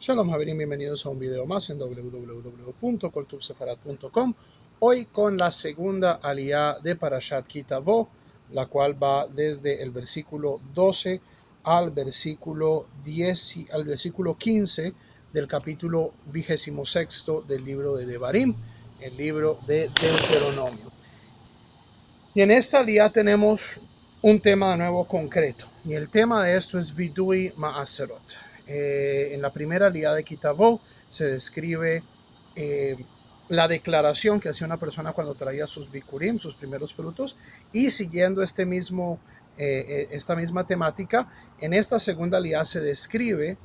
Shalom Javerim, bienvenidos a un video más en www.koltuvsefarat.com. Hoy con la segunda aliyá de Parashat Ki Tavo, la cual va desde el versículo 12 al versículo 15 del capítulo 26 del libro de Devarim, el libro de Deuteronomio. Y en esta aliyá tenemos un tema de nuevo concreto, y el tema de esto es Vidui Ma'aserot. En la primera aliyá de Ki Tavo se describe la declaración que hacía una persona cuando traía sus bikurim, sus primeros frutos, y siguiendo esta misma temática, en esta segunda aliyá se describe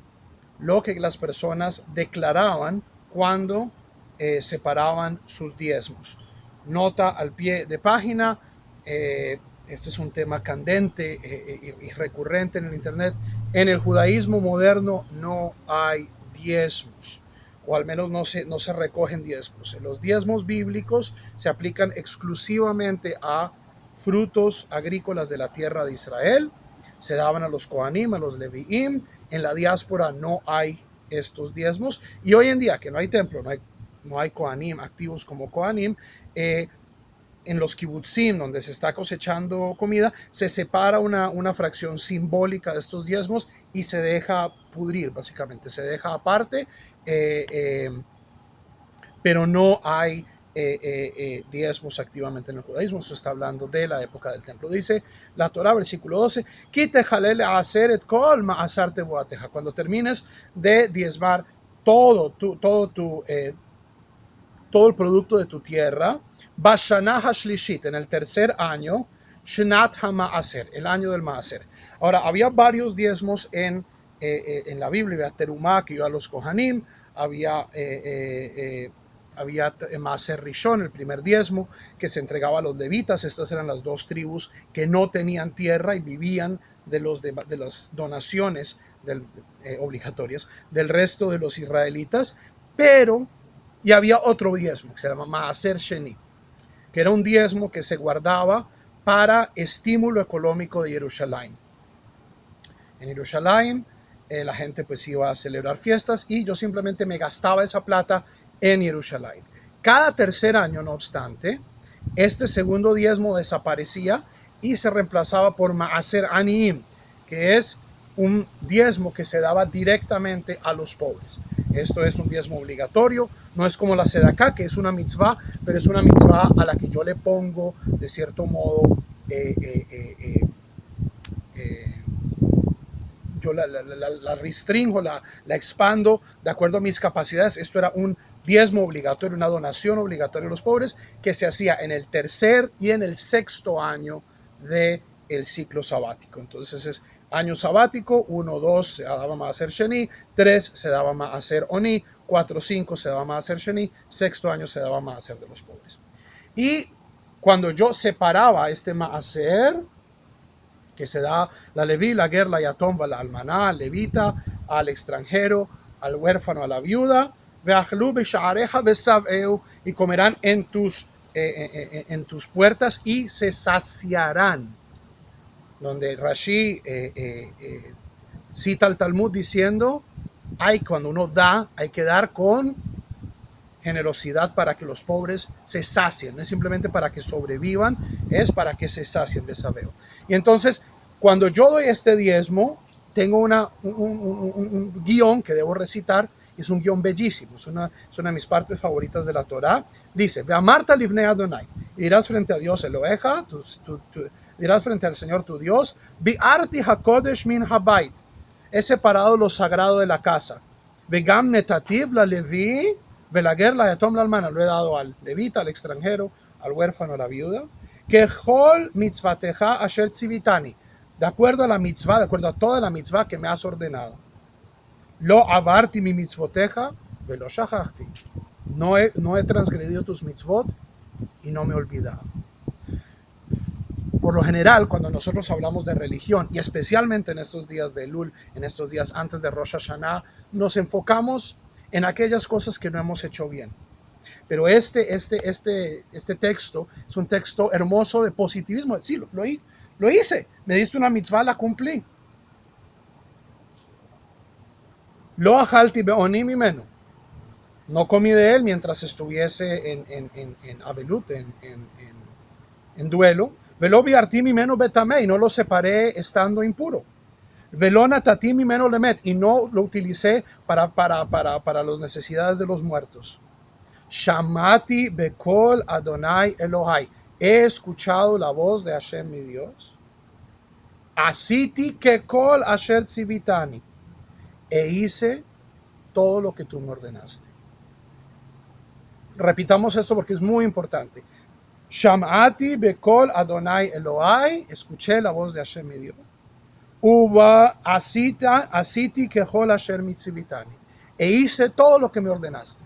lo que las personas declaraban cuando separaban sus diezmos. Nota al pie de página. Este es un tema candente y recurrente en el internet. En el judaísmo moderno no hay diezmos, o al menos no se recogen diezmos. Los diezmos bíblicos se aplican exclusivamente a frutos agrícolas de la tierra de Israel. Se daban a los Kohanim, a los Leviim. En la diáspora no hay estos diezmos, y hoy en día que no hay templo, no hay Kohanim activos como Kohanim, en los kibutzim, donde se está cosechando comida, se separa una fracción simbólica de estos diezmos y se deja pudrir, básicamente, se deja aparte, pero no hay diezmos activamente en el judaísmo. Esto está hablando de la época del templo. Dice la Torah, versículo 12, cuando termines de diezmar todo el producto de tu tierra, Bashanah Hashlishit, en el tercer año, Shnat HaMaaser, el año del Maaser. Ahora, había varios diezmos en la Biblia. Había Terumá, que iba a los Kohanim, había Maaser Rishon, el primer diezmo, que se entregaba a los levitas. Estas eran las dos tribus que no tenían tierra y vivían de las donaciones obligatorias del resto de los israelitas. Pero y había otro diezmo que se llama Maaser Sheni, que era un diezmo que se guardaba para estímulo económico de Jerusalén. En Jerusalén la gente pues iba a celebrar fiestas y yo simplemente me gastaba esa plata en Jerusalén. Cada tercer año, no obstante, este segundo diezmo desaparecía y se reemplazaba por Maaser Aniim, que es un diezmo que se daba directamente a los pobres. Esto es un diezmo obligatorio, no es como la sedaká, que es una mitzvah, pero es una mitzvah a la que yo le pongo, de cierto modo, yo la restringo, la expando de acuerdo a mis capacidades. Esto era un diezmo obligatorio, una donación obligatoria a los pobres, que se hacía en el tercer y en el sexto año del ciclo sabático. Entonces es año sabático, 1, 2 se daba Maaser Sheni, 3 se daba Maaser Oni, 4, 5 se daba Maaser Sheni, sexto año se daba Maaser de los pobres. Y cuando yo separaba este Maaser, que se da la leví, la ger, la yatom, la almaná, al levita, al extranjero, al huérfano, a la viuda, y comerán en tus puertas y se saciarán. Donde Rashi cita al Talmud diciendo, cuando uno da, hay que dar con generosidad para que los pobres se sacien. No es simplemente para que sobrevivan, es para que se sacien de sabeo. Y entonces, cuando yo doy este diezmo, tengo un guión que debo recitar. Es un guión bellísimo, es una de mis partes favoritas de la Torah. Dice, ve a Marta livnei Adonai, dirás frente a Dios Eloheja, dirás frente al Señor tu Dios, bi'arti hakodesh min habait, he separado lo sagrado de la casa, vegam netativ la levi, velager la yatom la almana, lo he dado al levita, al extranjero, al huérfano, a la viuda, que hol mitzvateja asher tzivitani, de acuerdo a la mitzvah, de acuerdo a toda la mitzvah que me has ordenado. Lo avarti mi mitzvoteja, velo shachachti, no he transgredido tus mitzvot y no me he olvidado. Por lo general, cuando nosotros hablamos de religión, y especialmente en estos días de Elul, en estos días antes de Rosh Hashanah, nos enfocamos en aquellas cosas que no hemos hecho bien. Pero este texto es un texto hermoso de positivismo. Sí, lo hice. Me diste una mitzvah, la cumplí. Lo ajalti be'oni mimenu. No comí de él mientras estuviese en Abelut, en duelo. Velo biarti mimenu betamei. No lo separé estando impuro. Velo natati mimenu lemet. Y no lo utilicé para las necesidades de los muertos. Shamati bekol Adonai Elohai. He escuchado la voz de Hashem mi Dios. Asiti kekol asher tzivitani. E hice todo lo que tú me ordenaste. Repitamos esto porque es muy importante. Shamati bekol Adonai Elohai. Escuché la voz de Hashem mi Dios. Uba asiti kekol asher mitzivitani. E hice todo lo que me ordenaste.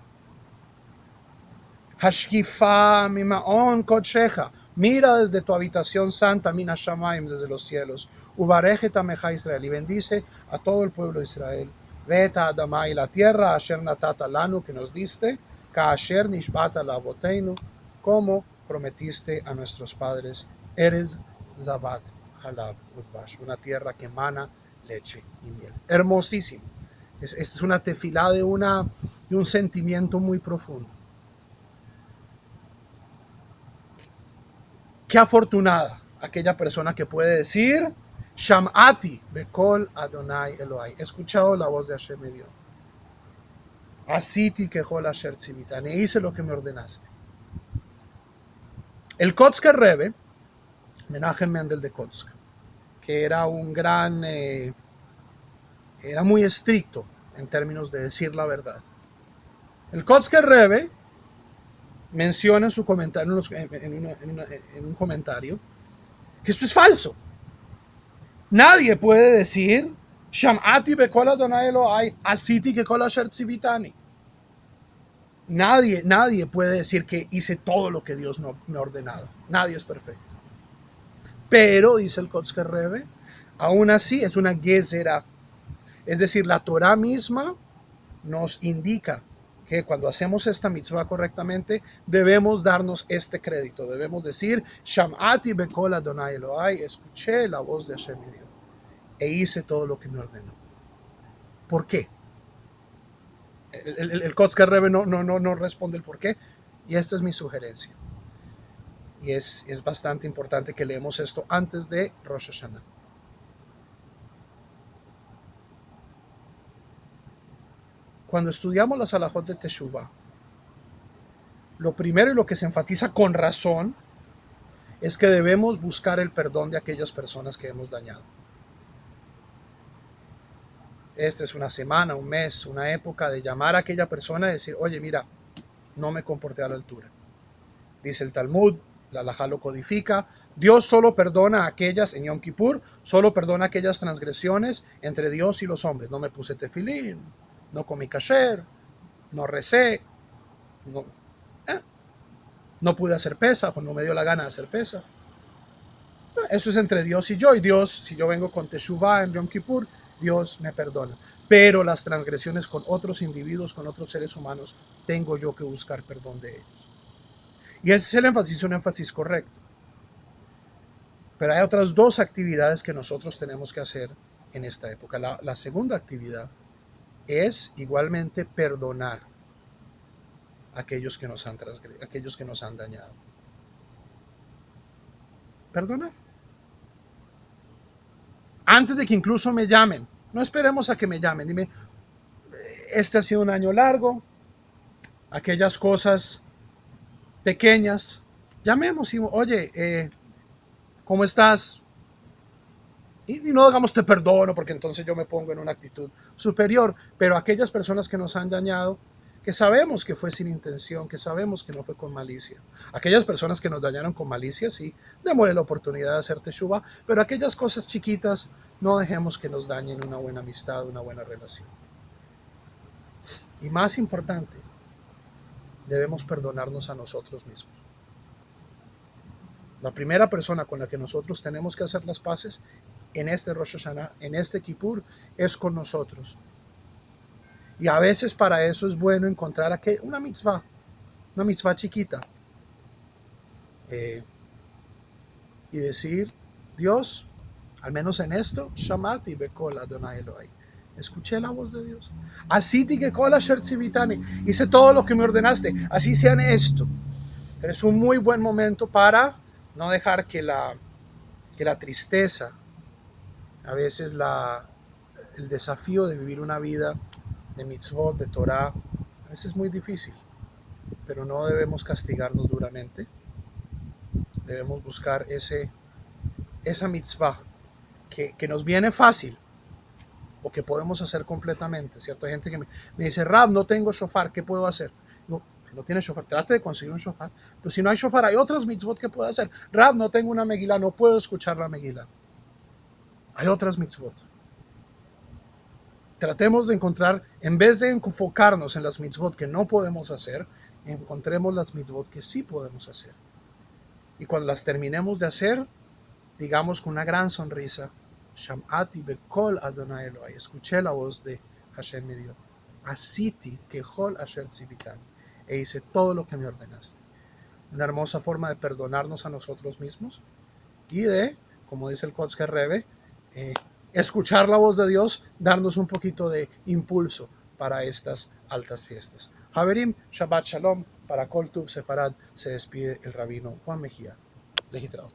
Hashkifa mimaon kodshecha. Mira desde tu habitación santa, mina shamayim, desde los cielos. Ubarejet ameja Israel, y bendice a todo el pueblo de Israel. Veta adamai, la tierra, asher natata lanu, que nos diste, ka asher nishbata la boteinu, como prometiste a nuestros padres. Eres zabat halav udvash, una tierra que emana leche y miel. Hermosísimo. Es una tefilá de un sentimiento muy profundo. Qué afortunada aquella persona que puede decir, Shamati bekol Adonai Elohai. He escuchado la voz de Hashem mi Dios. Asiti kehol asher tzivitani. Hice lo que me ordenaste. El Kotzker Rebbe, Menachem Mendel de Kotzker, que era un gran, era muy estricto en términos de decir la verdad. El Kotzker Rebbe menciona en su comentario, en un comentario, que esto es falso. Nadie puede decir, Shamati bekol Adonai Elohai, asiti kekol asher tzivitani. Nadie puede decir que hice todo lo que Dios me ha ordenado. Nadie es perfecto. Pero, dice el Kotzker Rebbe, aún así es una gezerá. Es decir, la Torah misma nos indica que cuando hacemos esta mitzvah correctamente, debemos darnos este crédito. Debemos decir, Shamati bekol Adonai Elohai, escuché la voz de Hashem mi Dios e hice todo lo que me ordenó. ¿Por qué? El Kotzker Rebbe no responde el por qué, y esta es mi sugerencia. Y es bastante importante que leemos esto antes de Rosh Hashanah. Cuando estudiamos las halajot de Teshuvah, lo primero y lo que se enfatiza con razón es que debemos buscar el perdón de aquellas personas que hemos dañado. Esta es una semana, un mes, una época de llamar a aquella persona y decir, oye, mira, no me comporté a la altura. Dice el Talmud, la halajá lo codifica, Dios solo perdona a aquellas, en Yom Kippur, solo perdona aquellas transgresiones entre Dios y los hombres. No me puse tefilín, no comí kasher, no recé, no pude hacer pesa, o no me dio la gana de hacer pesa. Eso es entre Dios y yo, y Dios, si yo vengo con Teshuvah en Yom Kippur, Dios me perdona. Pero las transgresiones con otros individuos, con otros seres humanos, tengo yo que buscar perdón de ellos. Y ese es el énfasis, un énfasis correcto. Pero hay otras dos actividades que nosotros tenemos que hacer en esta época. La segunda actividad es igualmente perdonar a aquellos que nos han dañado. Perdonar. Antes de que incluso me llamen. No esperemos a que me llamen. Dime, este ha sido un año largo. Aquellas cosas pequeñas. Llamemos y, oye, ¿cómo estás? Y no digamos te perdono, porque entonces yo me pongo en una actitud superior. Pero aquellas personas que nos han dañado, que sabemos que fue sin intención, que sabemos que no fue con malicia. Aquellas personas que nos dañaron con malicia, sí, démosle la oportunidad de hacer teshuva, pero aquellas cosas chiquitas, no dejemos que nos dañen una buena amistad, una buena relación. Y más importante, debemos perdonarnos a nosotros mismos. La primera persona con la que nosotros tenemos que hacer las paces en este Rosh Hashanah, en este Kippur, es con nosotros. Y a veces para eso es bueno encontrar una mitzvah chiquita. Y decir, Dios, al menos en esto, Shamati bekol Adonai Elohai. Escuché la voz de Dios. Así que kol asher tzivitani. Hice todo lo que me ordenaste. Así sean esto. Pero es un muy buen momento para no dejar que la tristeza, a veces el desafío de vivir una vida de mitzvot, de Torah, a veces es muy difícil. Pero no debemos castigarnos duramente. Debemos buscar esa mitzvah que nos viene fácil o que podemos hacer completamente, ¿cierto? Hay gente que me dice, Rab, no tengo shofar, ¿qué puedo hacer? Digo, no tienes shofar, trate de conseguir un shofar, pero si no hay shofar, hay otras mitzvot que puedo hacer. Rab, no tengo una megilá, no puedo escuchar la megilá. Hay otras mitzvot. Tratemos de encontrar, en vez de enfocarnos en las mitzvot que no podemos hacer, encontremos las mitzvot que sí podemos hacer. Y cuando las terminemos de hacer, digamos con una gran sonrisa, Sham'ati bekol Adonai Elohai, escuché la voz de Hashem mi Dios. Asiti kehol asher tzivitani, e hice todo lo que me ordenaste. Una hermosa forma de perdonarnos a nosotros mismos y de, como dice el Kotzker Rebbe, escuchar la voz de Dios, darnos un poquito de impulso para estas altas fiestas. Haverim, Shabbat Shalom, para Kol Tuv Sefarad se despide el rabino Juan Mejía. Legitraut.